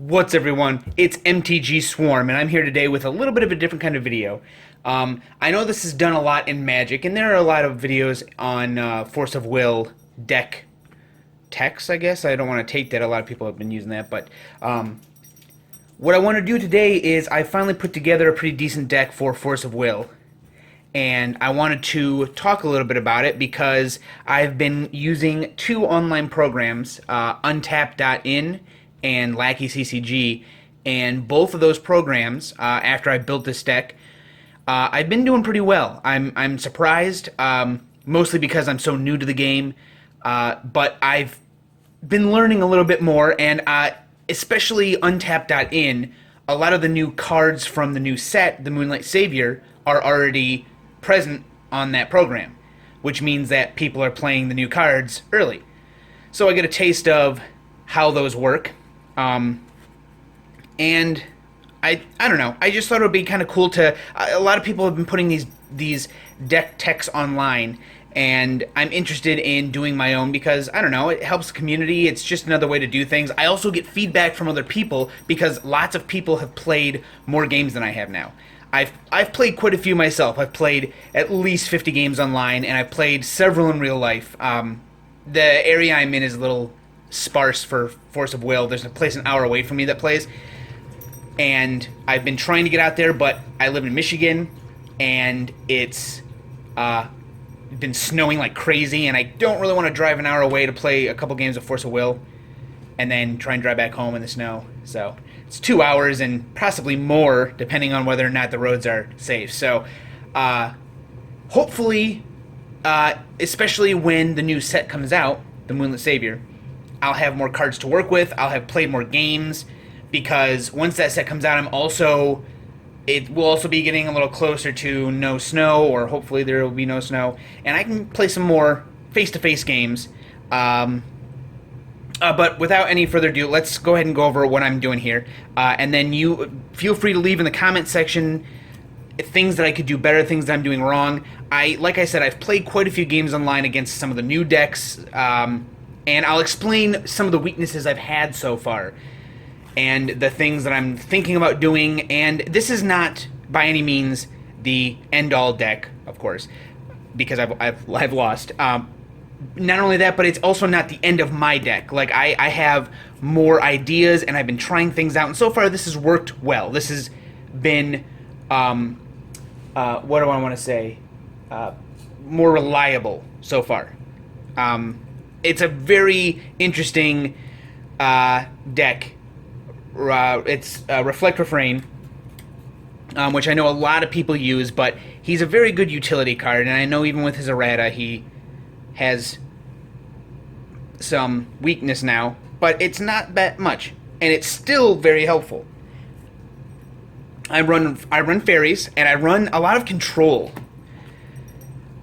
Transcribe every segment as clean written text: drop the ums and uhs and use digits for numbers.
What's everyone? It's MTG Swarm, and I'm here today with a little bit of a different kind of video. I know this is done a lot in Magic, and there are a lot of videos on Force of Will deck techs, I guess. I don't want to take that. A lot of people have been using that, but what I want to do today is I finally put together a pretty decent deck for Force of Will. And I wanted to talk a little bit about it because I've been using two online programs, Untap.in and Lackey CCG, and both of those programs, after I built this deck, I've been doing pretty well. I'm surprised, mostly because I'm so new to the game, but I've been learning a little bit more, and especially Untap.in, a lot of the new cards from the new set, the Moonlight Savior, are already present on that program, which means that people are playing the new cards early. So I get a taste of how those work, and I don't know. I just thought it would be kind of cool to. A lot of people have been putting these deck techs online, and I'm interested in doing my own because I don't know. It helps the community. It's just another way to do things. I also get feedback from other people because lots of people have played more games than I have now. I've played quite a few myself. I've played at least 50 games online, and I've played several in real life. The area I'm in is a little sparse for Force of Will. There's a place an hour away from me that plays, and I've been trying to get out there, but I live in Michigan, and it's been snowing like crazy, and I don't really want to drive an hour away to play a couple games of Force of Will and then try and drive back home in the snow. So it's 2 hours and possibly more, depending on whether or not the roads are safe. So hopefully, especially when the new set comes out, the Moonlit Savior, I'll have more cards to work with. I'll have played more games, because once that set comes out, it will also be getting a little closer to no snow, or hopefully there will be no snow, and I can play some more face-to-face games. But without any further ado, let's go ahead and go over what I'm doing here. And then you feel free to leave in the comment section things that I could do better, things that I'm doing wrong. Like I said, I've played quite a few games online against some of the new decks, and I'll explain some of the weaknesses I've had so far and the things that I'm thinking about doing. And this is not by any means the end-all deck, of course, because I've lost. Not only that, but it's also not the end of my deck. Like, I have more ideas, and I've been trying things out, and so far this has worked well. This has been, what do I want to say, more reliable so far. It's a very interesting deck. It's Reflect Refrain, which I know a lot of people use, but he's a very good utility card, and I know even with his errata, he has some weakness now, but it's not that much, and it's still very helpful. I run Fairies, and I run a lot of control.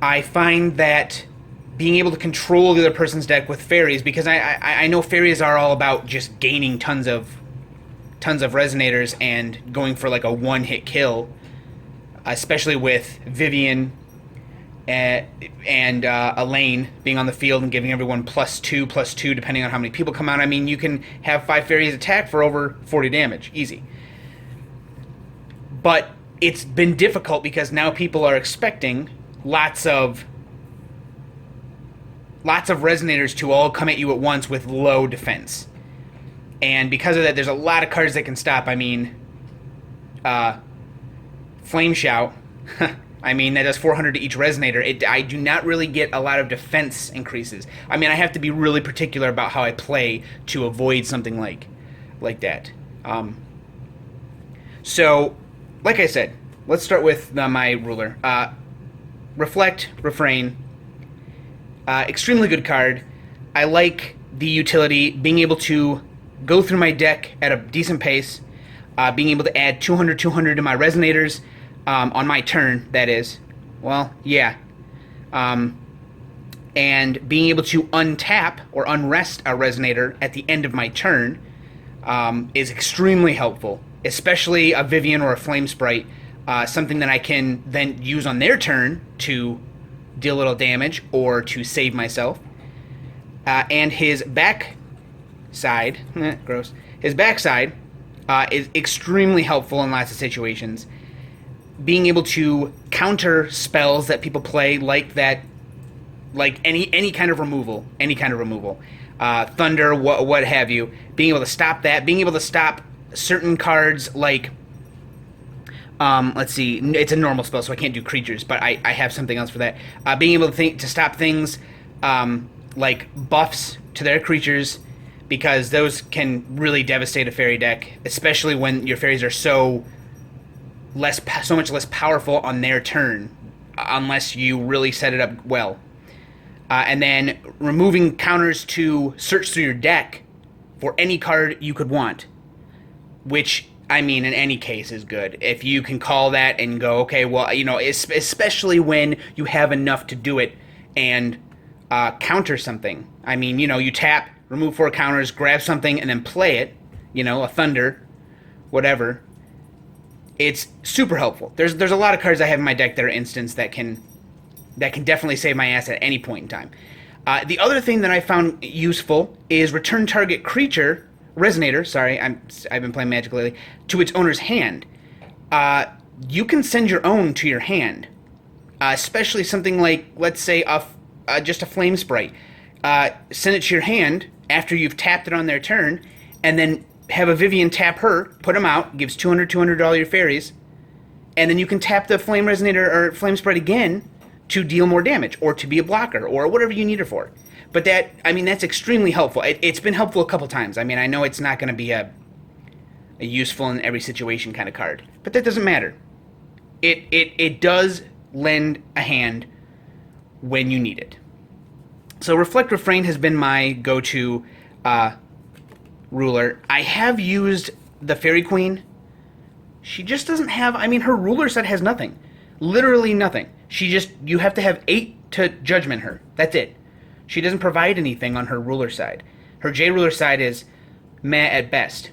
I find that being able to control the other person's deck with Fairies, because I know Fairies are all about just gaining tons of resonators and going for like a one-hit kill, especially with Vivian and Elaine being on the field and giving everyone +2/+2 depending on how many people come out. I mean, you can have 5 Fairies attack for over 40 damage, easy. But it's been difficult because now people are expecting lots of resonators to all come at you at once with low defense. And because of that, there's a lot of cards that can stop. I mean, Flame Shout, I mean, that does 400 to each resonator. I do not really get a lot of defense increases. I mean, I have to be really particular about how I play to avoid something like that. So, like I said, let's start with my ruler. Reflect, Refrain, extremely good card. I like the utility, being able to go through my deck at a decent pace, being able to add 200 to my resonators, on my turn, that is. Well, yeah. And being able to untap or unrest a resonator at the end of my turn is extremely helpful, especially a Vivian or a Flame Sprite, something that I can then use on their turn to deal a little damage or to save myself. And his back side, gross. His backside is extremely helpful in lots of situations. Being able to counter spells that people play, like that, like any kind of removal, thunder, what have you. Being able to stop that, being able to stop certain cards like, let's see, it's a normal spell, so I can't do creatures, but I have something else for that. Being able to stop things like buffs to their creatures, because those can really devastate a fairy deck, especially when your fairies are so much less powerful on their turn, unless you really set it up well. And then removing counters to search through your deck for any card you could want, which, I mean, in any case is good. If you can call that and go, okay, well, especially when you have enough to do it and counter something. I mean, you tap, remove 4 counters, grab something, and then play it, a thunder, whatever. It's super helpful. There's a lot of cards I have in my deck that are instants that can definitely save my ass at any point in time. The other thing that I found useful is return target creature, Resonator, sorry, I've been playing Magic lately, to its owner's hand. You can send your own to your hand, especially something like, let's say, just a Flame Sprite. Send it to your hand after you've tapped it on their turn, and then have a Vivian tap her, put them out, gives 200 to all your fairies, and then you can tap the Flame Resonator or Flame Sprite again to deal more damage, or to be a blocker, or whatever you need it for. But that's extremely helpful. It's been helpful a couple times. I mean, I know it's not going to be a useful in every situation kind of card, but that doesn't matter. It does lend a hand when you need it. So Reflect Refrain has been my go-to ruler. I have used the Fairy Queen. She just doesn't have, her ruler set has nothing. Literally nothing. You have to have 8 to judgment her. That's it. She doesn't provide anything on her ruler side. Her J ruler side is meh at best.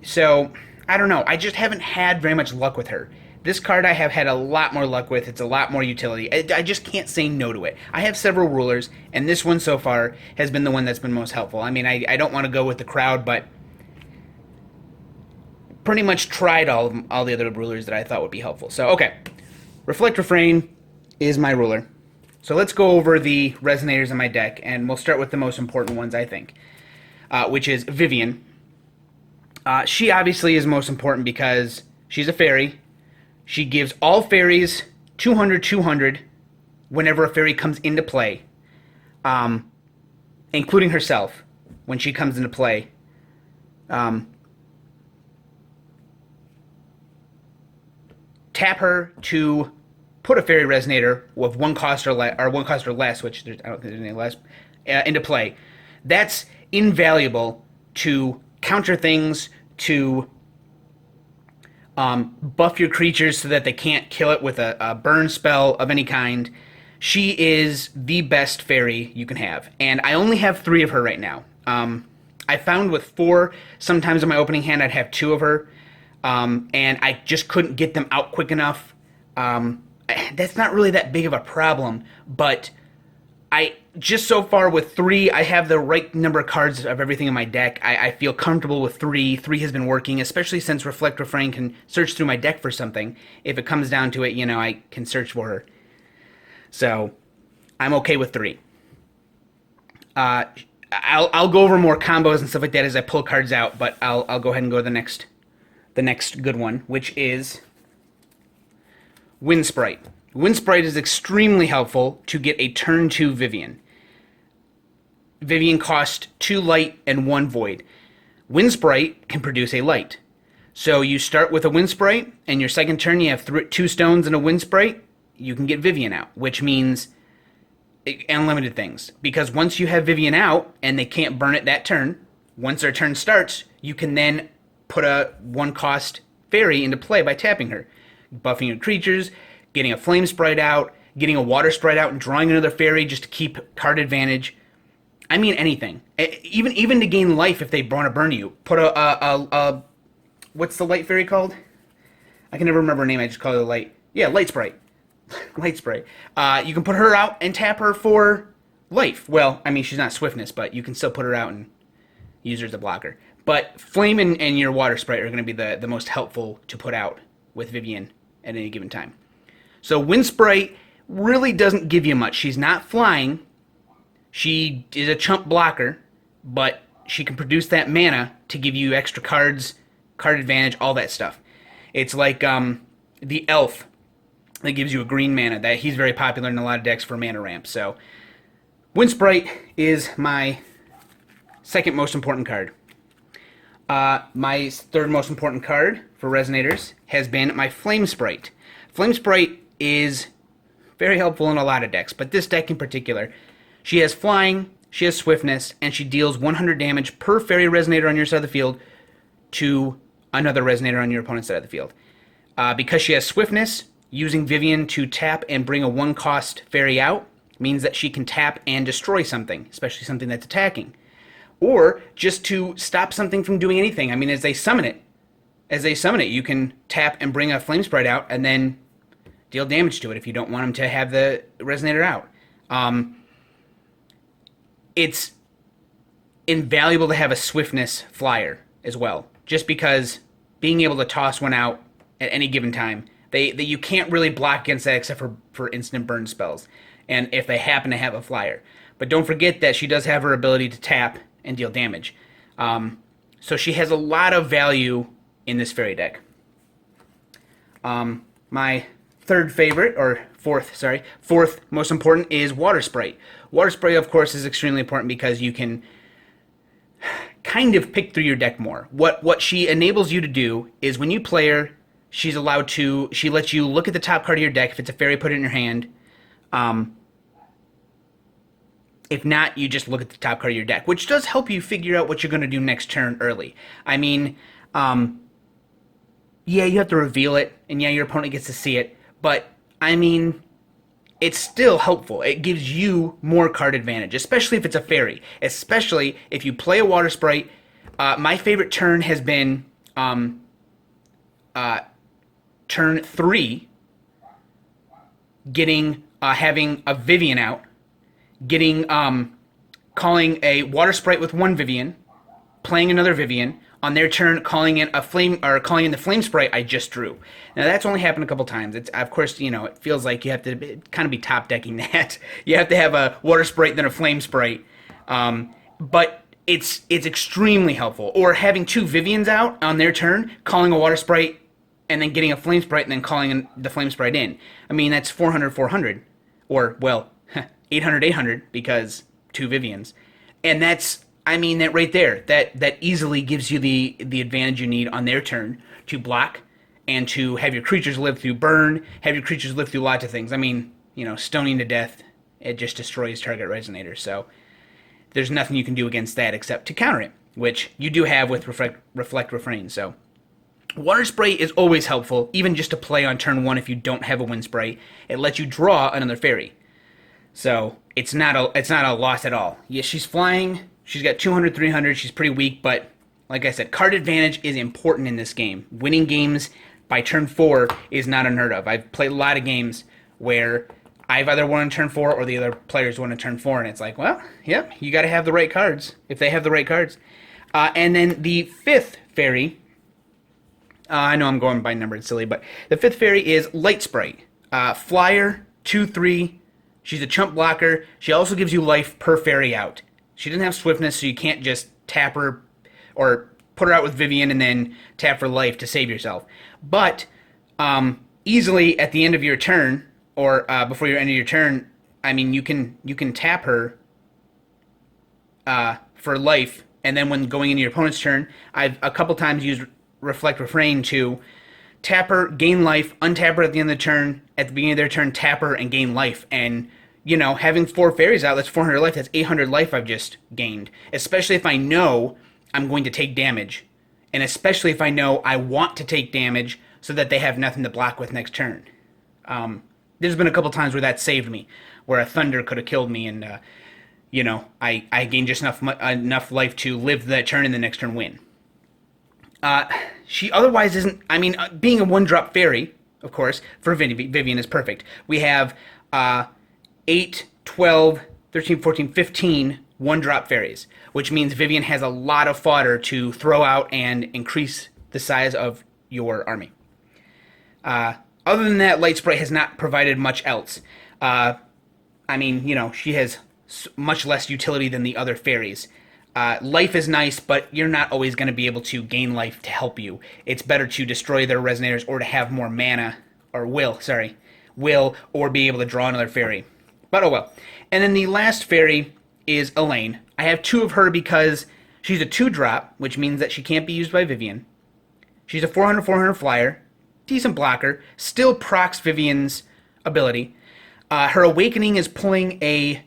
So, I don't know. I just haven't had very much luck with her. This card I have had a lot more luck with. It's a lot more utility. I just can't say no to it. I have several rulers, and this one so far has been the one that's been most helpful. I don't want to go with the crowd, but pretty much tried all the other rulers that I thought would be helpful. So, okay. Reflect Refrain is my ruler. So let's go over the resonators in my deck, and we'll start with the most important ones, I think, which is Vivian. She obviously is most important because she's a fairy. She gives all fairies 200 whenever a fairy comes into play, including herself when she comes into play. Tap her to put a fairy resonator with 1 cost or less, which I don't think there's any less, into play. That's invaluable to counter things, to buff your creatures so that they can't kill it with a burn spell of any kind. She is the best fairy you can have, and I only have 3 of her right now. I found with 4, sometimes in my opening hand I'd have 2 of her, and I just couldn't get them out quick enough. That's not really that big of a problem, but I just so far with 3, I have the right number of cards of everything in my deck. I feel comfortable with 3. 3 has been working, especially since Reflect Refrain can search through my deck for something. If it comes down to it, I can search for her. So, I'm okay with 3. I'll go over more combos and stuff like that as I pull cards out, but I'll go ahead and go to the next good one, which is Wind Sprite. Wind Sprite is extremely helpful to get a turn 2 Vivian. Vivian costs 2 light and 1 void. Wind Sprite can produce a light. So you start with a Wind Sprite, and your second turn you have 2 stones and a Wind Sprite, you can get Vivian out, which means unlimited things. Because once you have Vivian out, and they can't burn it that turn, once their turn starts, you can then put a 1 cost fairy into play by tapping her. Buffing your creatures, getting a Flame Sprite out, getting a Water Sprite out, and drawing another fairy just to keep card advantage. Anything. Even to gain life if they want to burn you. Put a what's the light fairy called? I can never remember her name, I just call it a light. Yeah, Light Sprite. Light Sprite. You can put her out and tap her for life. Well, she's not swiftness, but you can still put her out and use her as a blocker. But Flame and your Water Sprite are going to be the most helpful to put out with Vivian at any given time. So Wind Sprite really doesn't give you much. She's not flying. She is a chump blocker, but she can produce that mana to give you extra cards, card advantage, all that stuff. It's like the Elf that gives you a green mana. That he's very popular in a lot of decks for mana ramp. So Wind Sprite is my second most important card. My third most important card for Resonators has been my Flame Sprite. Flame Sprite is very helpful in a lot of decks, but this deck in particular, she has flying, she has swiftness, and she deals 100 damage per Fairy Resonator on your side of the field to another Resonator on your opponent's side of the field. Because she has swiftness, using Vivian to tap and bring a 1-cost Fairy out means that she can tap and destroy something, especially something that's attacking. Or just to stop something from doing anything. I mean, as they summon it, you can tap and bring a Flame Sprite out and then deal damage to it if you don't want them to have the Resonator out. It's invaluable to have a swiftness flyer as well, just because being able to toss one out at any given time, you can't really block against that except for instant burn spells, and if they happen to have a flyer. But don't forget that she does have her ability to tap and deal damage. So she has a lot of value in this Fairy deck. My fourth most important is Water Sprite. Water Sprite, of course, is extremely important because you can kind of pick through your deck more. What she enables you to do is when you play her, she lets you look at the top card of your deck. If it's a Fairy, put it in your hand. If not, you just look at the top card of your deck, which does help you figure out what you're going to do next turn early. I mean, yeah, you have to reveal it, and yeah, your opponent gets to see it, but, I mean, it's still helpful. It gives you more card advantage, especially if it's a Fairy. Especially if you play a Water Sprite. My favorite turn has been turn 3, having a Vivian out, calling a Water Sprite with one Vivian, playing another Vivian, on their turn calling in the Flame Sprite I just drew. Now that's only happened a couple times. It's, of course, it feels like you have to kind of be top decking that. You have to have a Water Sprite then a Flame Sprite, but it's extremely helpful. Or having two Vivians out on their turn, calling a Water Sprite and then getting a Flame Sprite and then calling the Flame Sprite in. I mean, that's 400-400, or well, 800-800 because two Vivians, and that's. I mean, that right there, that easily gives you the advantage you need on their turn to block and to have your creatures live through burn, have your creatures live through lots of things. I mean, stoning to death, it just destroys target Resonator. So there's nothing you can do against that except to counter it, which you do have with Reflect Refrain. So Water Sprite is always helpful, even just to play on turn 1 if you don't have a Wind Sprite. It lets you draw another Fairy. So it's not a loss at all. Yeah, she's flying. She's got 200, 300. She's pretty weak, but like I said, card advantage is important in this game. Winning games by turn 4 is not unheard of. I've played a lot of games where I've either won on turn 4 or the other players won on turn 4, and it's like, well, yep, you got to have the right cards if they have the right cards. And then the fifth Fairy, I know I'm going by number, it's silly, but the fifth Fairy is Light Sprite. Flyer, 2/3. She's a chump blocker. She also gives you life per Fairy out. She doesn't have swiftness, so you can't just tap her or put her out with Vivian and then tap for life to save yourself. But easily at the end of your turn, or before your end of your turn, I mean, you can tap her for life, and then when going into your opponent's turn, I've a couple times used Reflect Refrain to tap her, gain life, untap her at the end of the turn, at the beginning of their turn, tap her and gain life, and having 4 Fairies out, that's 400 life, that's 800 life I've just gained. Especially if I know I'm going to take damage. And especially if I know I want to take damage so that they have nothing to block with next turn. There's been a couple times where that saved me, where a Thunder could have killed me and, I gained just enough life to live that turn and the next turn win. She otherwise isn't, I mean, being a 1-drop Fairy, of course, for Vivian is perfect. We have 8, 12, 13, 14, 15 1-drop fairies, which means Vivian has a lot of fodder to throw out and increase the size of your army. Other than that, Light Sprite has not provided much else. I mean, you know, she has much less utility than the other fairies. Life is nice, but you're not always going to be able to gain life to help you. It's better to destroy their resonators or to have more mana, or will, or be able to draw another fairy. But oh well. And then the last fairy is Elaine. I have 2 of her because she's a 2-drop, which means that she can't be used by Vivian. She's a 400/400 flyer, decent blocker, still procs Vivian's ability. Her Awakening is pulling a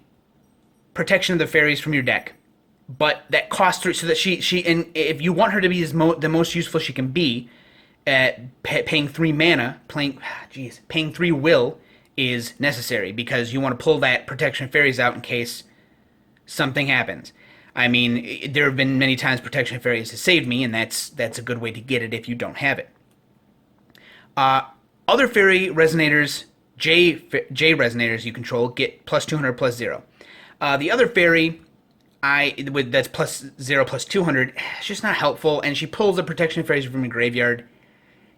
Protection of the Fairies from your deck, but that costs her, so that and if you want her to be the most useful she can be, paying 3 mana, paying 3 will is necessary, because you want to pull that Protection of Fairies out in case something happens. I mean, there have been many times Protection of Fairies has saved me, and that's a good way to get it if you don't have it. Other fairy resonators, J resonators you control, get plus 200 plus 0. The other fairy, that's plus 0 plus 200, it's just not helpful, and she pulls the Protection of Fairies from your graveyard.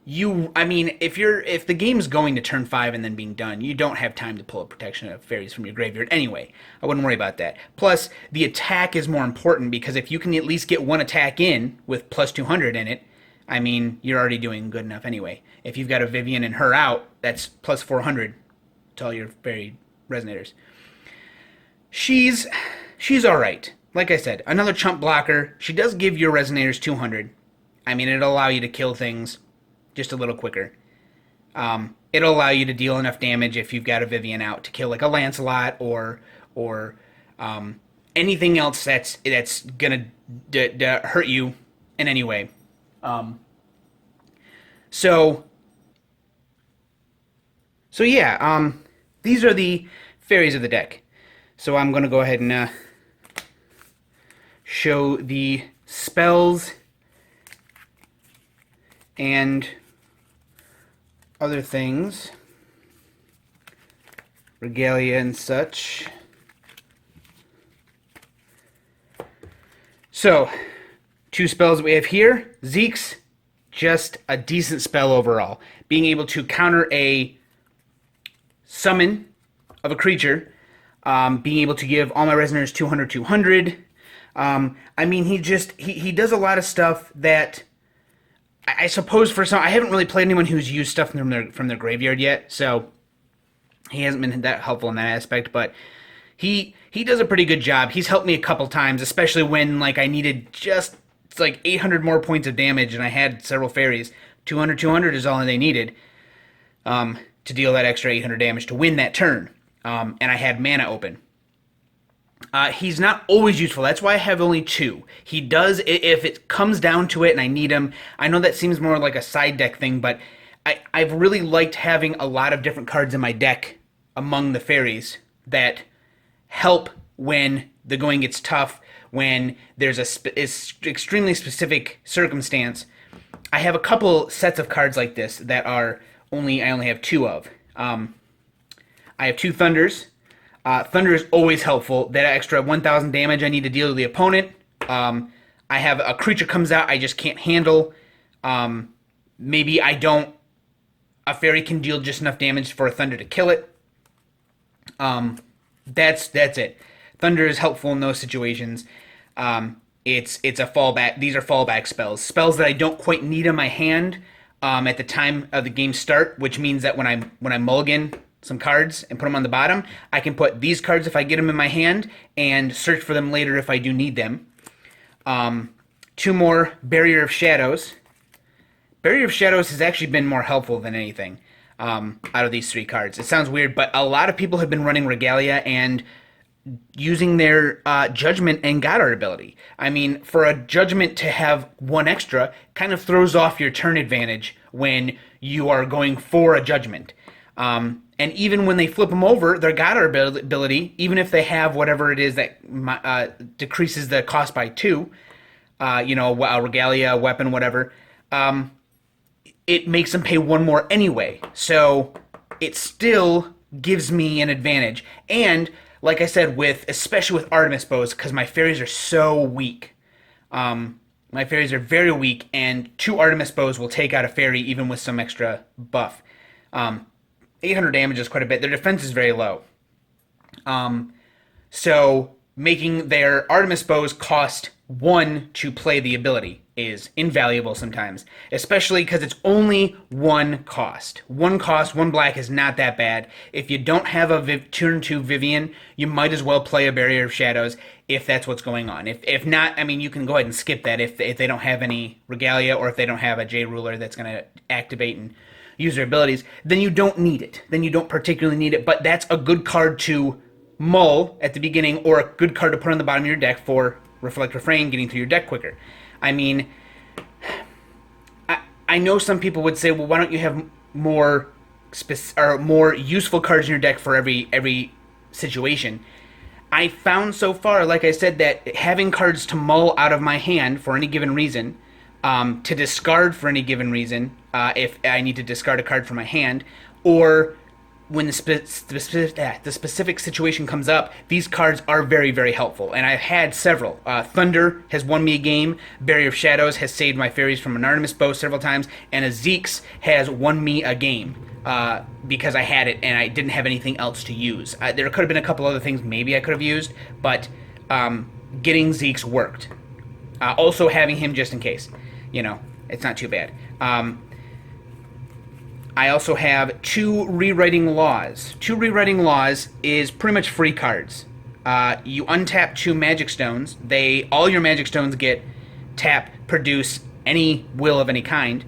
I mean, if the game's going to turn 5 and then being done, you don't have time to pull a Protection of Fairies from your graveyard anyway. I wouldn't worry about that. Plus, the attack is more important, because if you can at least get 1 attack in with plus 200 in it, I mean, you're already doing good enough anyway. If you've got a Vivian and her out, that's plus 400 to all your fairy resonators. She's alright. Like I said, another chump blocker. She does give your resonators 200. I mean, it'll allow you to kill things just a little quicker. It'll allow you to deal enough damage if you've got a Vivian out to kill like a Lancelot or anything else that's gonna hurt you in any way. So yeah, these are the fairies of the deck. So I'm gonna go ahead and show the spells and other things, regalia and such. So, 2 spells that we have here. Zeke's, just a decent spell overall. Being able to counter a summon of a creature, being able to give all my resonators 200/200. I mean, he does a lot of stuff that I suppose for some, I haven't really played anyone who's used stuff from their graveyard yet, so he hasn't been that helpful in that aspect, but he does a pretty good job. He's helped me a couple times, especially when like I needed just like 800 more points of damage and I had several fairies. 200/200 is all they needed to deal that extra 800 damage to win that turn, and I had mana open. He's not always useful. That's why I have only 2. He does, if it comes down to it and I need him. I know that seems more like a side deck thing, but I've really liked having a lot of different cards in my deck among the fairies that help when the going gets tough, when there's extremely specific circumstance. I have a couple sets of cards like this that I only have 2 of. I have 2 Thunders. Thunder is always helpful. That extra 1,000 damage I need to deal to the opponent. I have a creature comes out I just can't handle. Maybe a fairy can deal just enough damage for a Thunder to kill it. That's it. Thunder is helpful in those situations. It's a fallback. These are fallback spells. Spells that I don't quite need in my hand at the time of the game start, which means that when I mulligan some cards and put them on the bottom, I can put these cards if I get them in my hand and search for them later if I do need them. 2 more Barrier of Shadows. Barrier of Shadows has actually been more helpful than anything out of these 3 cards. It sounds weird, but a lot of people have been running Regalia and using their Judgment and God Art ability. I mean, for a Judgment to have 1 extra kind of throws off your turn advantage when you are going for a Judgment. And even when they flip them over, their God Art ability, even if they have whatever it is that decreases the cost by 2, a Regalia, a weapon, whatever, it makes them pay 1 more anyway. So it still gives me an advantage. And like I said, especially with Artemis bows, because my fairies are so weak. My fairies are very weak, and 2 Artemis bows will take out a fairy even with some extra buff. 800 damage is quite a bit. Their defense is very low. So making their Artemis bows cost 1 to play the ability is invaluable sometimes, especially because it's only 1 cost. 1 cost, 1 black is not that bad. If you don't have a turn 2 Vivian, you might as well play a Barrier of Shadows if that's what's going on. If not, I mean, you can go ahead and skip that if they don't have any Regalia or if they don't have a J Ruler that's going to activate and use their abilities, then you don't need it. Then you don't particularly need it, but that's a good card to mull at the beginning, or a good card to put on the bottom of your deck for Reflect Refrain, getting through your deck quicker. I mean, I know some people would say, well, why don't you have more more useful cards in your deck for every situation? I found so far, like I said, that having cards to mull out of my hand for any given reason, to discard for any given reason, if I need to discard a card from my hand, or when the specific situation comes up, these cards are very, very helpful. And I've had several. Thunder has won me a game. Barrier of Shadows has saved my fairies from an Artemis bow several times. And a Zeke's has won me a game because I had it and I didn't have anything else to use. There could have been a couple other things maybe I could have used, but getting Zeke's worked. Also having him just in case. You know, it's not too bad. I also have 2 Rewriting Laws. 2 Rewriting Laws is pretty much free cards. You untap 2 Magic Stones. All your Magic Stones get tap, produce any will of any kind,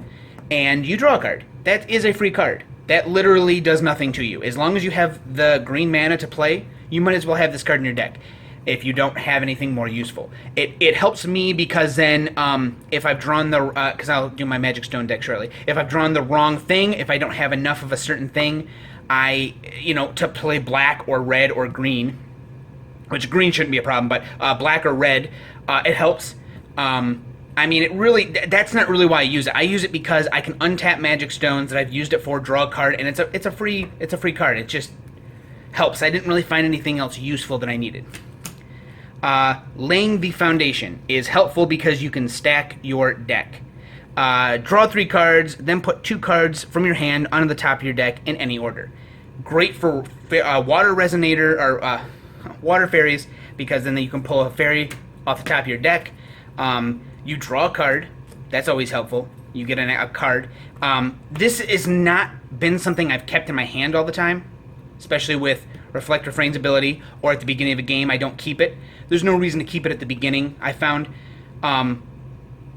and you draw a card. That is a free card. That literally does nothing to you. As long as you have the green mana to play, you might as well have this card in your deck if you don't have anything more useful. It helps me because then if I've drawn the... because I'll do my Magic Stone deck shortly. If I've drawn the wrong thing, if I don't have enough of a certain thing, to play black or red or green, which green shouldn't be a problem, but black or red, it helps. I mean, it really... That's not really why I use it. I use it because I can untap Magic Stones that I've used it for, draw a card, and it's a free card. It just helps. I didn't really find anything else useful that I needed. Laying the foundation is helpful because you can stack your deck. Draw 3 cards, then put 2 cards from your hand onto the top of your deck in any order. Great for water resonator or water fairies, because then you can pull a fairy off the top of your deck. You draw a card. That's always helpful. You get a card. This has not been something I've kept in my hand all the time, especially with Reflect Refrain's ability, or at the beginning of a game. I don't keep it. There's no reason to keep it at the beginning. I found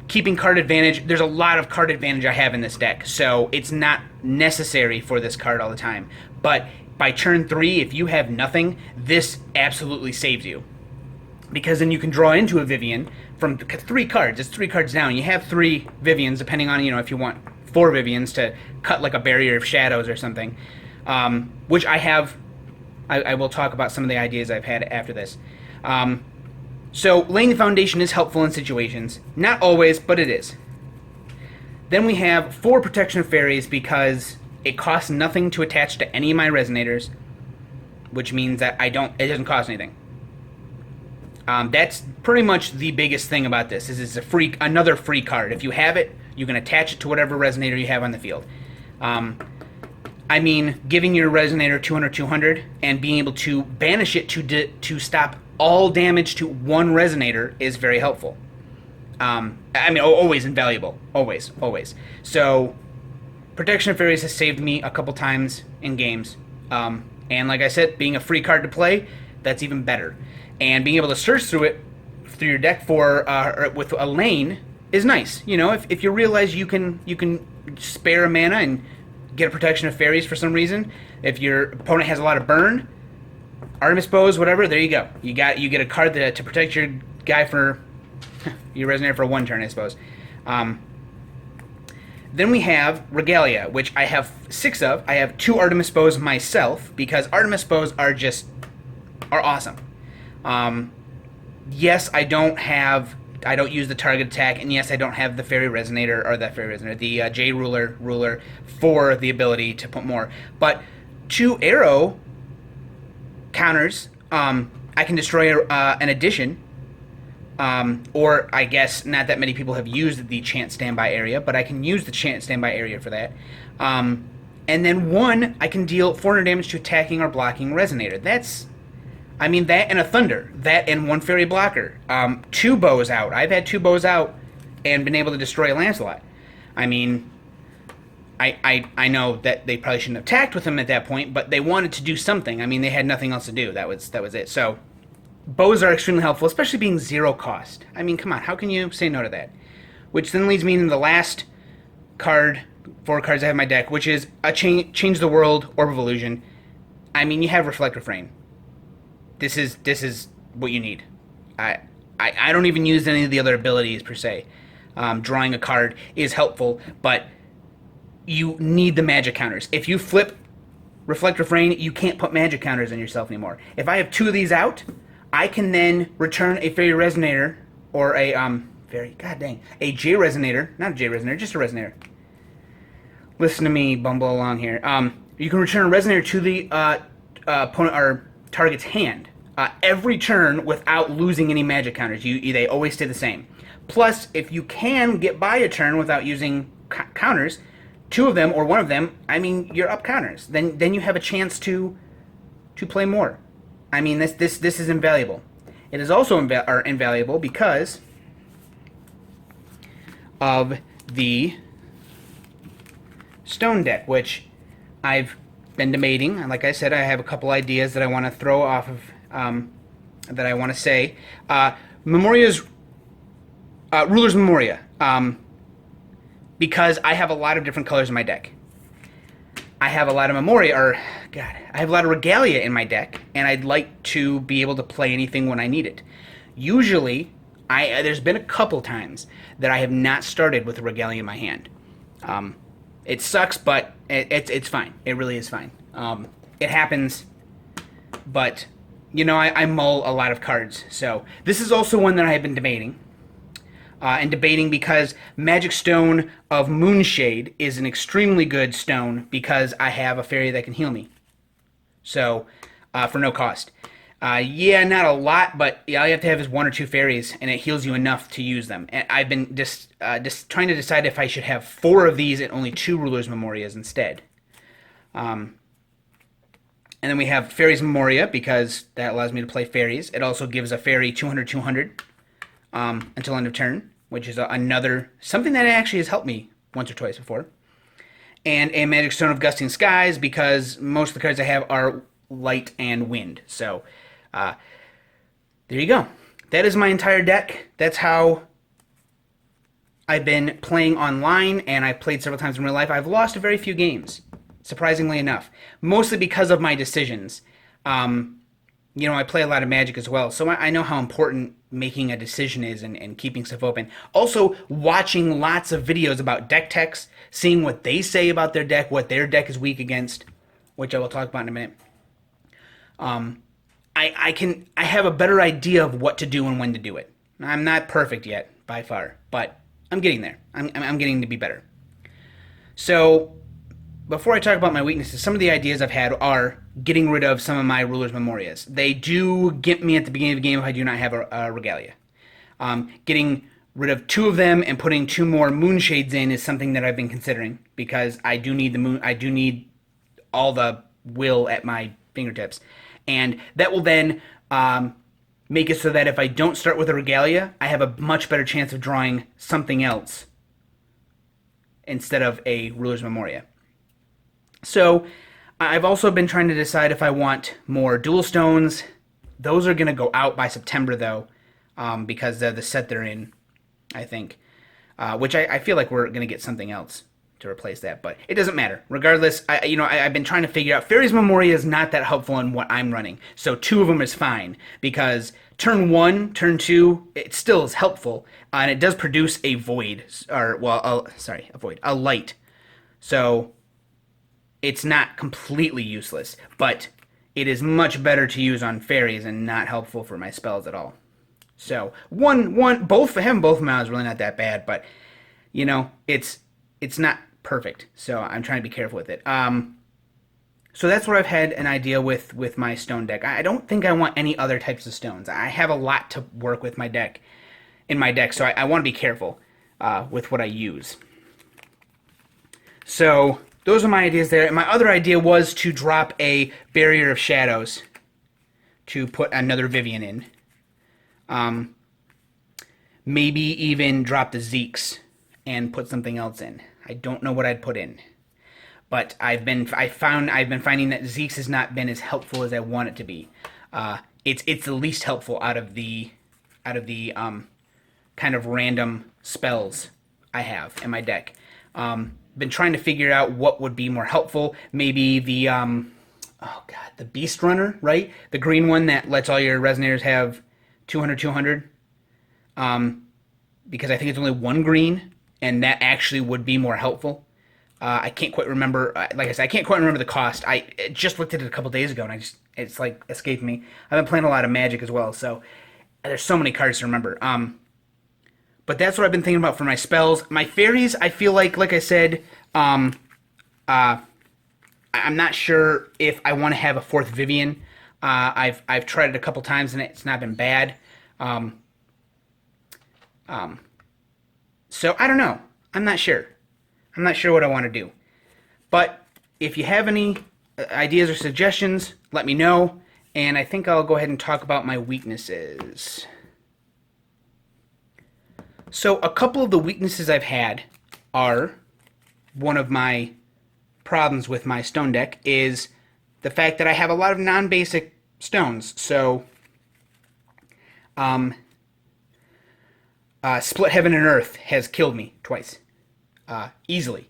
keeping card advantage, there's a lot of card advantage I have in this deck, so it's not necessary for this card all the time. But by turn 3, if you have nothing, this absolutely saves you, because then you can draw into a Vivian from 3 cards. It's 3 cards down. You have 3 Vivians, depending on, if you want 4 Vivians to cut like a Barrier of Shadows or something, which I have. I will talk about some of the ideas I've had after this. So laying the foundation is helpful in situations. Not always, but it is. Then we have 4 Protection of Fairies because it costs nothing to attach to any of my resonators, which means that it doesn't cost anything. That's pretty much the biggest thing about this. It's another free card. If you have it, you can attach it to whatever resonator you have on the field. I mean, giving your resonator 200/200 and being able to banish it to stop all damage to 1 resonator is very helpful. I mean, always invaluable. Always. So, Protection of Fairies has saved me a couple times in games. And like I said, being a free card to play, that's even better. And being able to search through your deck with a lane is nice. If you realize you can spare a mana and get a Protection of Fairies for some reason. If your opponent has a lot of burn, Artemis bows, whatever, there you go. You get a card to protect your guy for your resonator for 1 turn, I suppose. Then we have Regalia, which I have 6 of. I have 2 Artemis bows myself because Artemis bows are awesome. Yes, I don't use the target attack, and yes, I don't have the the J ruler for the ability to put more. But 2 arrow counters I can destroy an addition, or I guess not that many people have used the chant standby area, but I can use the chant standby area for that. And then one, I can deal 400 damage to attacking or blocking resonator. I mean, that and a thunder, that and one fairy blocker. Two bows out. I've had two bows out and been able to destroy a Lancelot. I mean, I know that they probably shouldn't have attacked with him at that point, but they wanted to do something. I mean, they had nothing else to do. That was it. So bows are extremely helpful, especially being 0 cost. I mean, come on, how can you say no to that? Which then leads me into the last card, 4 cards I have in my deck, which is a Change the World, Orb of Illusion. I mean, you have Reflective Rain. This is what you need. I don't even use any of the other abilities per se. Drawing a card is helpful, but you need the magic counters. If you flip Reflective Rain, you can't put magic counters on yourself anymore. If I have 2 of these out, I can then return a Fairy Resonator or a a J Resonator, not a J Resonator, just a Resonator. Listen to me bumble along here. You can return a Resonator to the opponent or target's hand every turn without losing any magic counters. They always stay the same. Plus, if you can get by a turn without using counters, 2 of them or 1 of them, I mean, you're up counters. Then you have a chance to play more. I mean, this is invaluable. It is also invaluable because of the stone deck, which I've been debating. And like I said, I have a couple ideas that I want to throw off of, that I want to say. Ruler's Memoria, because I have a lot of different colors in my deck. I have a lot of I have a lot of Regalia in my deck, and I'd like to be able to play anything when I need it. Usually, there's been a couple times that I have not started with a Regalia in my hand. It sucks, but it's fine. It really is fine. It happens, but, you know, I mull a lot of cards. So this is also one that I have been debating. And debating because Magic Stone of Moonshade is an extremely good stone because I have a fairy that can heal me. So, for no cost. Yeah, not a lot, but all you have to have is 1 or 2 fairies, and it heals you enough to use them. And I've been just trying to decide if I should have 4 of these and only 2 Ruler's Memorias instead. And then we have Fairies Memoria, because that allows me to play fairies. It also gives a fairy 200/200 until end of turn, which is something that actually has helped me once or twice before. And a Magic Stone of Gusting Skies, because most of the cards I have are light and wind. So, there you go. That is my entire deck. That's how I've been playing online, and I've played several times in real life. I've lost very few games, surprisingly enough. Mostly because of my decisions. You know, I play a lot of Magic as well, so I know how important making a decision is and keeping stuff open. Also, watching lots of videos about deck techs, seeing what they say about their deck, what their deck is weak against, which I will talk about in a minute. I have a better idea of what to do and when to do it. I'm not perfect yet, by far, but I'm getting there. I'm getting to be better. So, before I talk about my weaknesses, some of the ideas I've had are getting rid of some of my Ruler's Memorias. They do get me at the beginning of the game if I do not have a Regalia. Getting rid of 2 of them and putting 2 more Moonshades in is something that I've been considering, because I do need the moon. I do need all the will at my fingertips, and that will then make it so that if I don't start with a Regalia, I have a much better chance of drawing something else instead of a Ruler's Memoria. So, I've also been trying to decide if I want more dual stones. Those are going to go out by September, though, because they're the set they're in, I think. Which I feel like we're going to get something else to replace that, but it doesn't matter. Regardless, I've been trying to figure out, Fairies Memoria is not that helpful in what I'm running, so 2 of them is fine, because turn 1, turn 2, it still is helpful, and it does produce a void, a light. So it's not completely useless, but it is much better to use on fairies and not helpful for my spells at all. So both for him, both of them out is really not that bad, but you know, it's not perfect. So I'm trying to be careful with it. So that's what I've had an idea with my stone deck. I don't think I want any other types of stones. I have a lot to work with my deck in my deck, so I want to be careful with what I use. So those are my ideas there. And my other idea was to drop a Barrier of Shadows to put another Vivian in. Maybe even drop the Zeeks and put something else in. I don't know what I'd put in. But I've been finding that Zeeks has not been as helpful as I want it to be. It's the least helpful out of the kind of random spells I have in my deck. Been trying to figure out what would be more helpful. Maybe the the Beast Runner, right? The green one that lets all your resonators have 200. Because I think it's only one green, and that actually would be more helpful. I can't quite remember. Like I said, I can't quite remember the cost. I just looked at it a couple days ago, and it's like escaped me. I've been playing a lot of Magic as well, so there's so many cards to remember. But that's what I've been thinking about for my spells. My fairies, I feel like I said, I'm not sure if I want to have a fourth Vivian. I've tried it a couple times, and it's not been bad. So I don't know. I'm not sure. I'm not sure what I want to do. But if you have any ideas or suggestions, let me know. And I think I'll go ahead and talk about my weaknesses. So a couple of the weaknesses I've had are, one of my problems with my stone deck is the fact that I have a lot of non-basic stones. So Split Heaven and Earth has killed me twice. Easily.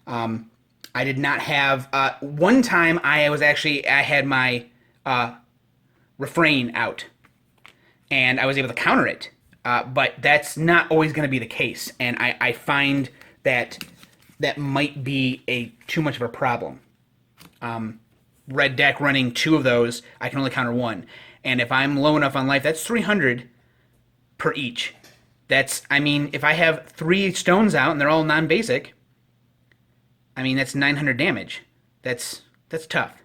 I did not have... one time I had my Refrain out. And I was able to counter it. But that's not always going to be the case. And I find that might be too much of a problem. Red deck running 2 of those, I can only counter 1. And if I'm low enough on life, that's 300 per each. If I have 3 stones out and they're all non-basic, that's 900 damage. That's tough.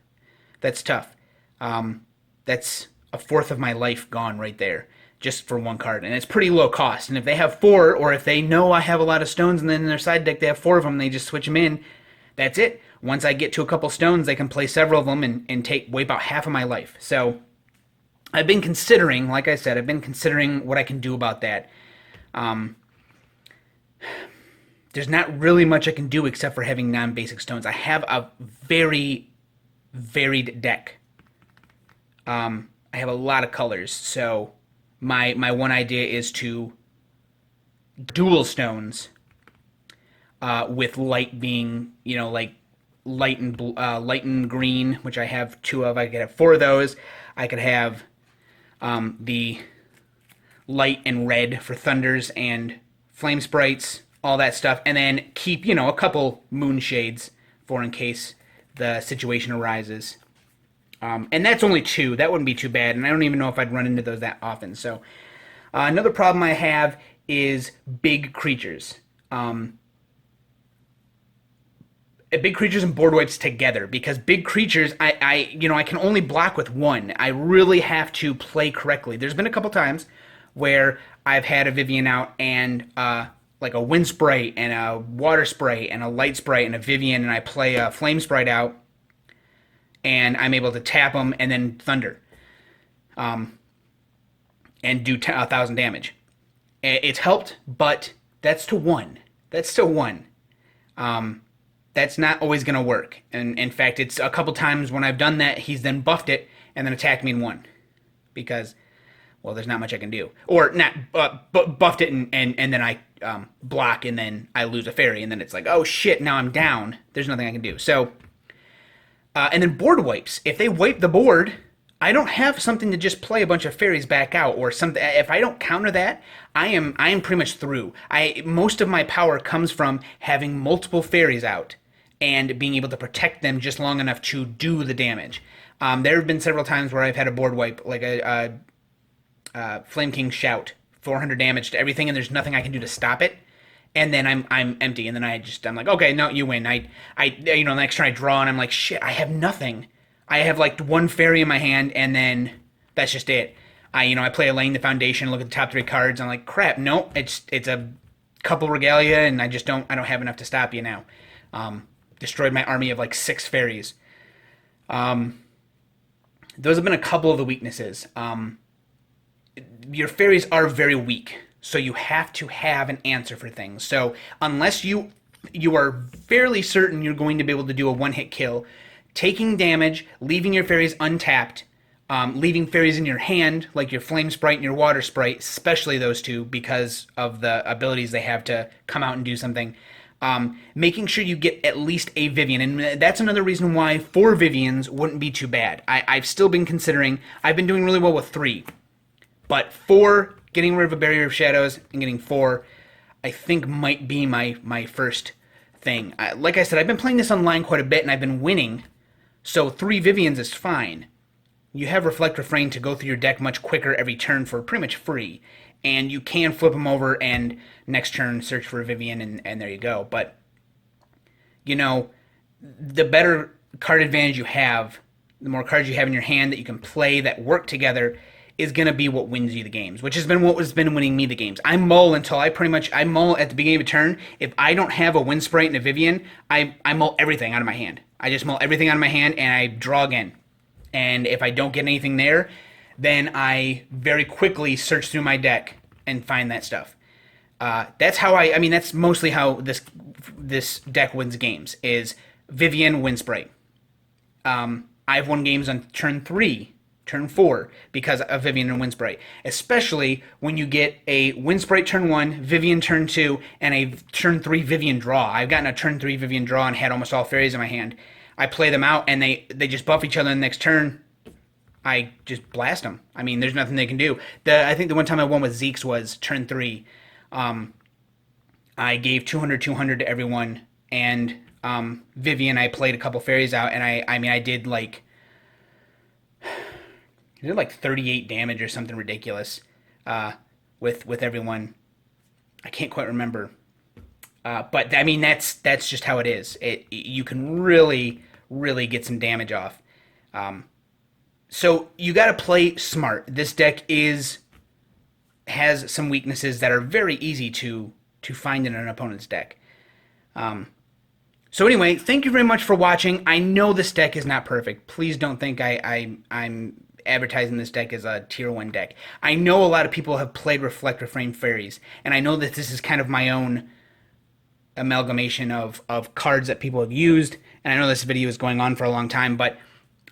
That's tough. That's a fourth of my life gone right there, just for 1 card. And it's pretty low cost. And if they have 4, or if they know I have a lot of stones and then in their side deck they have 4 of them, they just switch them in, that's it. Once I get to a couple stones, they can play several of them and wipe out half of my life. So I've been considering, like I said, what I can do about that. There's not really much I can do except for having non-basic stones. I have a very varied deck. I have a lot of colors, so my one idea is to dual stones, with light being, like light and green, which I have 2 of. I could have 4 of those. I could have the light and red for thunders and flame sprites, all that stuff, and then keep, a couple moon shades for in case the situation arises. And that's only 2. That wouldn't be too bad, and I don't even know if I'd run into those that often. So another problem I have is big creatures. Big creatures and board wipes together, because big creatures, I can only block with 1. I really have to play correctly. There's been a couple times where I've had a Vivian out and like a wind sprite and a water sprite and a light sprite and a Vivian, and I play a flame sprite out and I'm able to tap them and then thunder, and do 1,000 damage. It's helped, but that's to 1. That's still 1. That's not always going to work. And in fact, it's a couple times when I've done that, he's then buffed it and then attacked me in 1. Because, well, there's not much I can do. Or not buffed it and then I block and then I lose a fairy. And then it's like, oh shit, now I'm down. There's nothing I can do. So, and then board wipes. If they wipe the board, I don't have something to just play a bunch of fairies back out or something. If I don't counter that, I am pretty much through. Most of my power comes from having multiple fairies out and being able to protect them just long enough to do the damage. There have been several times where I've had a board wipe, like a Flame King Shout, 400 damage to everything, and there's nothing I can do to stop it. and then I'm empty, and then I'm like, okay, no, you win. Next turn I draw, and I'm like, shit, I have nothing. I have like one fairy in my hand, and then that's just it. I play a Laying the Foundation, look at the top three cards, and I'm like, crap, no, it's a couple regalia, and I don't have enough to stop you now. Destroyed my army of like 6 fairies. Those have been a couple of the weaknesses. Your fairies are very weak, so you have to have an answer for things. So unless you are fairly certain you're going to be able to do a one-hit kill, taking damage, leaving your fairies untapped, leaving fairies in your hand, like your Flame Sprite and your Water Sprite, especially those two because of the abilities they have to come out and do something. Making sure you get at least a Vivian, and that's another reason why 4 Vivians wouldn't be too bad. I've still been considering, I've been doing really well with 3, but 4, getting rid of a Barrier of Shadows and getting 4, I think might be my first thing. Like I said, I've been playing this online quite a bit, and I've been winning, so 3 Vivians is fine. You have Reflect Refrain to go through your deck much quicker every turn for pretty much free, and you can flip them over and next turn search for a Vivian, and there you go. But, the better card advantage you have, the more cards you have in your hand that you can play that work together, is going to be what wins you the games, which has been what has been winning me the games. I mull until I mull at the beginning of a turn. If I don't have a Wind Sprite and a Vivian, I mull everything out of my hand. I just mull everything out of my hand, and I draw again. And if I don't get anything there, then I very quickly search through my deck and find that stuff. That's how that's mostly how this deck wins games, is Vivian, Wind Sprite. I've won games on turn 3, turn 4, because of Vivian and Wind Sprite. Especially when you get a Wind Sprite turn 1, Vivian turn 2, and a turn 3 Vivian draw. I've gotten a turn 3 Vivian draw and had almost all fairies in my hand. I play them out, and they just buff each other the next turn. I just blast them. There's nothing they can do. I think the one time I won with Zeke's was turn 3. I gave 200 to everyone, and Vivian, I played a couple fairies out, and I did like 38 damage or something ridiculous with everyone. I can't quite remember. But that's just how it is. You can really get some damage off. So you got to play smart. This deck has some weaknesses that are very easy to find in an opponent's deck. So anyway, thank you very much for watching. I know this deck is not perfect. Please don't think I'm advertising this deck as a tier 1 deck. I know a lot of people have played Reflect Refrain Fairies, and I know that this is kind of my own amalgamation of cards that people have used, and I know this video is going on for a long time, but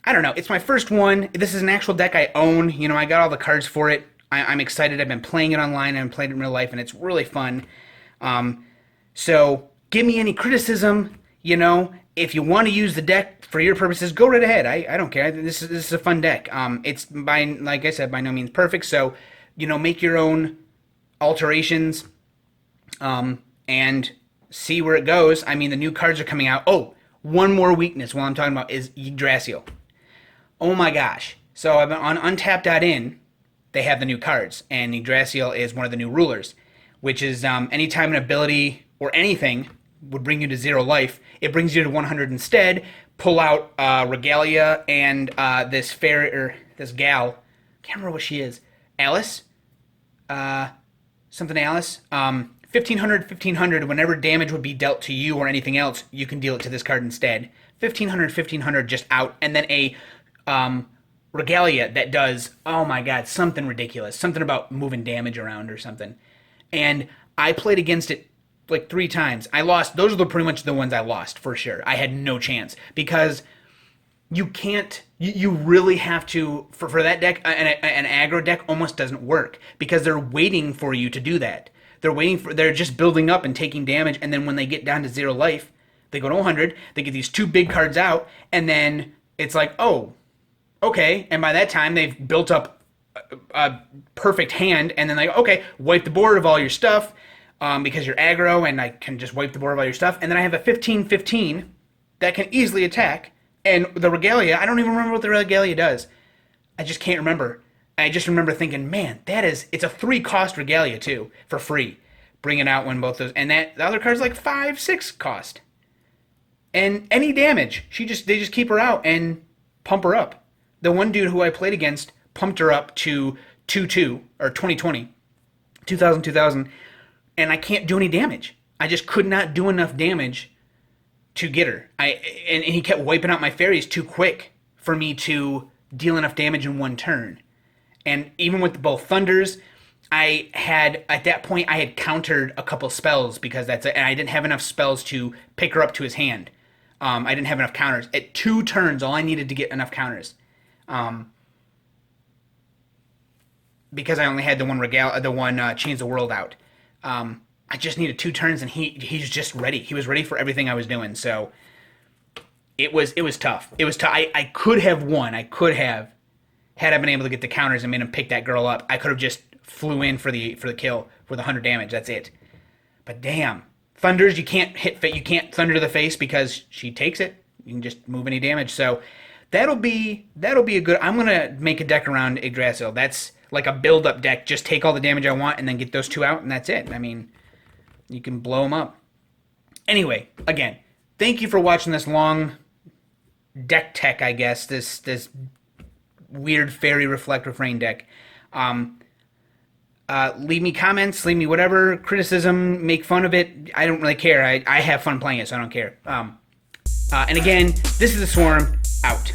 I don't know. It's my first one. This is an actual deck I own. I got all the cards for it. I'm excited. I've been playing it online and played it in real life, and it's really fun. So give me any criticism. If you want to use the deck for your purposes, go right ahead. I don't care. This is a fun deck. It's like I said, by no means perfect. So make your own alterations, and see where it goes. The new cards are coming out. Oh, one more weakness while I'm talking about is Yggdrasil. Oh my gosh. So I've been on Untapped.in, they have the new cards, and Yggdrasil is one of the new rulers, which is anytime an ability or anything would bring you to 0 life, it brings you to 100 instead. Pull out Regalia and this gal, can't remember what she is, Alice? Something Alice? 1500, whenever damage would be dealt to you or anything else, you can deal it to this card instead. 1500 just out, and then a Regalia that does, oh my god, something ridiculous. Something about moving damage around or something. And I played against it like 3 times. I lost. Those are pretty much the ones I lost, for sure. I had no chance, because you can't, you really have to, for that deck, an aggro deck almost doesn't work, because they're waiting for you to do that. They're just building up and taking damage, and then when they get down to 0 life, they go to 100, they get these 2 big cards out, and then it's like, oh, okay, and by that time they've built up a perfect hand, and then like, okay, wipe the board of all your stuff, because you're aggro, and I can just wipe the board of all your stuff, and then I have a 15-15 that can easily attack, and the Regalia, I don't even remember what the Regalia does. I just can't remember. I just remember thinking, man, it's a 3-cost Regalia too, for free. bring it out when both those, and that the other card's like 5-6 cost. And any damage, they just keep her out and pump her up. The one dude who I played against pumped her up to 2-2 or 2020, 2000, and I can't do any damage. I just could not do enough damage to get her. And he kept wiping out my fairies too quick for me to deal enough damage in one turn. And even with both thunders, at that point I had countered a couple spells because and I didn't have enough spells to pick her up to his hand. I didn't have enough counters. At 2 turns, all I needed to get enough counters. Because I only had the one Change the World out. I just needed 2 turns, and he's just ready. He was ready for everything I was doing. So it was tough. It was tough. I could have won. I could have, had I been able to get the counters and made him pick that girl up. I could have just flew in for the kill with 100 damage. That's it. But damn, thunders, you can't thunder to the face because she takes it. You can just move any damage. So that'll be a good. I'm gonna make a deck around Yggdrasil. That's like a build-up deck. Just take all the damage I want and then get those 2 out, and that's it. I mean, you can blow them up. Anyway, again, thank you for watching this long deck tech, I guess. This weird fairy reflect refrain deck. Leave me comments, leave me whatever, criticism, make fun of it. I don't really care. I have fun playing it, so I don't care. And again, this is the Swarm, out.